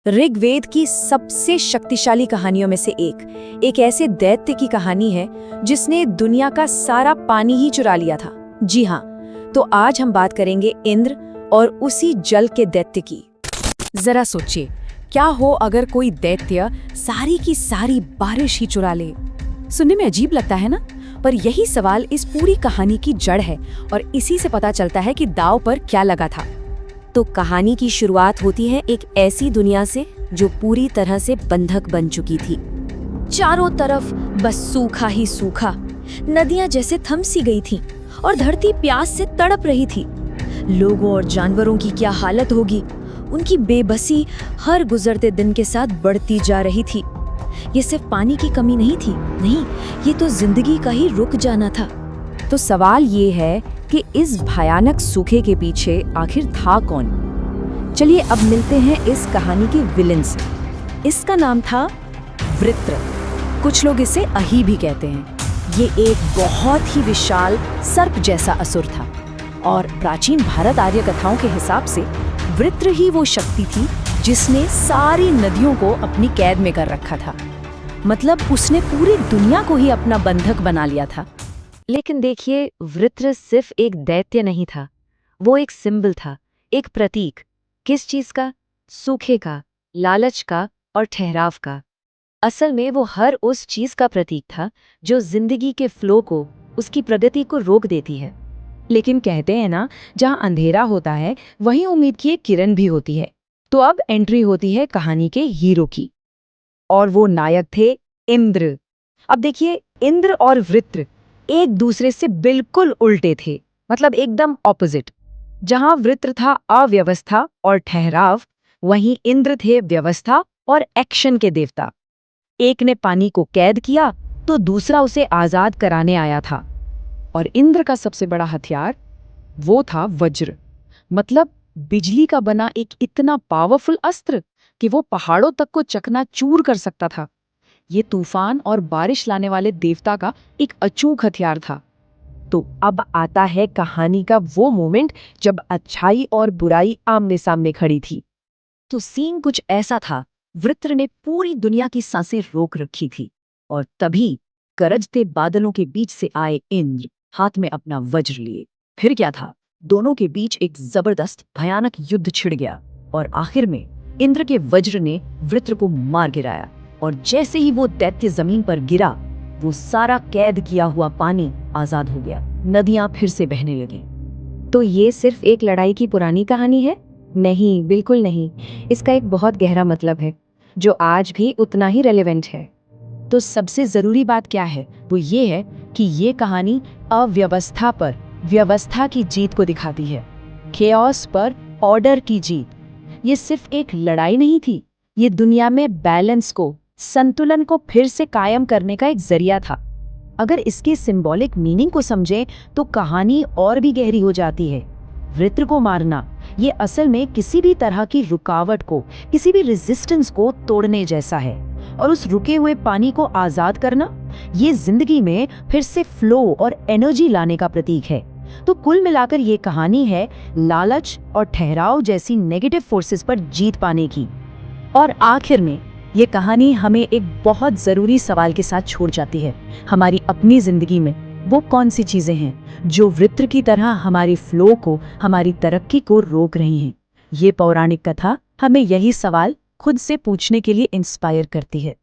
ऋग्वेद की सबसे शक्तिशाली कहानियों में से एक ऐसे दैत्य की कहानी है जिसने दुनिया का सारा पानी ही चुरा लिया था। जी हाँ, तो आज हम बात करेंगे इंद्र और उसी जल के दैत्य की। जरा सोचिए, क्या हो अगर कोई दैत्य सारी की सारी बारिश ही चुरा ले। सुनने में अजीब लगता है ना, पर यही सवाल इस पूरी कहानी की जड़ है और इसी से पता चलता है कि दांव पर क्या लगा था। तो कहानी की शुरुआत होती है एक ऐसी दुनिया से जो पूरी तरह से बंधक बन चुकी थी। चारों तरफ बस सूखा ही सूखा, नदियां जैसे थम सी गई थीं और धरती प्यास से तड़प रही थी। लोगों और जानवरों की क्या हालत होगी, उनकी बेबसी हर गुजरते दिन के साथ बढ़ती जा रही थी। ये सिर्फ पानी की कमी नहीं थी, नहीं, ये तो जिंदगी का ही रुक जाना था। तो सवाल ये है कि इस भयानक सूखे के पीछे आखिर था कौन। चलिए अब मिलते हैं इस कहानी के विलेन से। इसका नाम था वृत्र। कुछ लोग इसे अही भी कहते हैं। ये एक बहुत ही विशाल सर्प जैसा असुर था और प्राचीन भारत आर्य कथाओं के हिसाब से वृत्र ही वो शक्ति थी जिसने सारी नदियों को अपनी कैद में कर रखा था। मतलब उसने पूरी दुनिया को ही अपना बंधक बना लिया था। लेकिन देखिए, वृत्र सिर्फ एक दैत्य नहीं था, वो एक सिंबल था, एक प्रतीक। किस चीज का? सूखे का, लालच का और ठहराव का। असल में वो हर उस चीज का प्रतीक था जो जिंदगी के फ्लो को, उसकी प्रगति को रोक देती है। लेकिन कहते हैं ना, जहाँ अंधेरा होता है वहीं उम्मीद की एक किरण भी होती है। तो अब एंट्री होती है कहानी के हीरो की, और वो नायक थे इंद्र। अब देखिए, इंद्र और वृत्र एक दूसरे से बिल्कुल उल्टे थे, मतलब एकदम ऑपोजिट। जहां वृत्र था अव्यवस्था और ठहराव, वहीं इंद्र थे व्यवस्था और एक्शन के देवता। एक ने पानी को कैद किया तो दूसरा उसे आजाद कराने आया था। और इंद्र का सबसे बड़ा हथियार वो था वज्र, मतलब बिजली का बना एक इतना पावरफुल अस्त्र कि वो पहाड़ों तक को चकनाचूर कर सकता था। ये तूफान और बारिश लाने वाले देवता का एक अचूक हथियार था। तो अब आता है कहानी का वो मोमेंट जब अच्छाई और बुराई आमने सामने खड़ी थी। तो सीन कुछ ऐसा था, वृत्र ने पूरी दुनिया की सांसें रोक रखी थी और तभी गरजते बादलों के बीच से आए इंद्र, हाथ में अपना वज्र लिए। फिर क्या था, दोनों के बीच एक जबरदस्त भयानक युद्ध छिड़ गया और आखिर में इंद्र के वज्र ने वृत्र को मार गिराया। और जैसे ही वो दैत्य जमीन पर गिरा, वो सारा कैद किया हुआ पानी आजाद हो गया, नदियां फिर से बहने लगी। तो ये सिर्फ एक लड़ाई की पुरानी कहानी है? नहीं, बिल्कुल नहीं। इसका एक बहुत गहरा मतलब है जो आज भी उतना ही रेलेवेंट है। तो सबसे जरूरी बात क्या है, वो ये है कि ये कहानी अव्यवस्था पर व्यवस्था की जीत को दिखाती है, केओस पर ऑर्डर की जीत। ये सिर्फ एक लड़ाई नहीं थी, ये दुनिया में बैलेंस को, संतुलन को फिर से कायम करने का एक जरिया था। अगर इसके सिंबॉलिक मीनिंग को समझें तो कहानी और भी गहरी हो जाती है। वृत्र को मारना ये असल में किसी भी तरह की रुकावट को, किसी भी रेजिस्टेंस को तोड़ने जैसा है, और उस रुके हुए पानी को आजाद करना ये जिंदगी में फिर से फ्लो और एनर्जी लाने का प्रतीक है। तो कुल मिलाकर ये कहानी है लालच और ठहराव जैसी नेगेटिव फोर्सेस पर जीत पाने की। और आखिर में ये कहानी हमें एक बहुत ज़रूरी सवाल के साथ छोड़ जाती है। हमारी अपनी ज़िंदगी में वो कौन सी चीज़ें हैं जो वृत्र की तरह हमारी फ्लो को, हमारी तरक्की को रोक रही हैं? ये पौराणिक कथा हमें यही सवाल खुद से पूछने के लिए इंस्पायर करती है।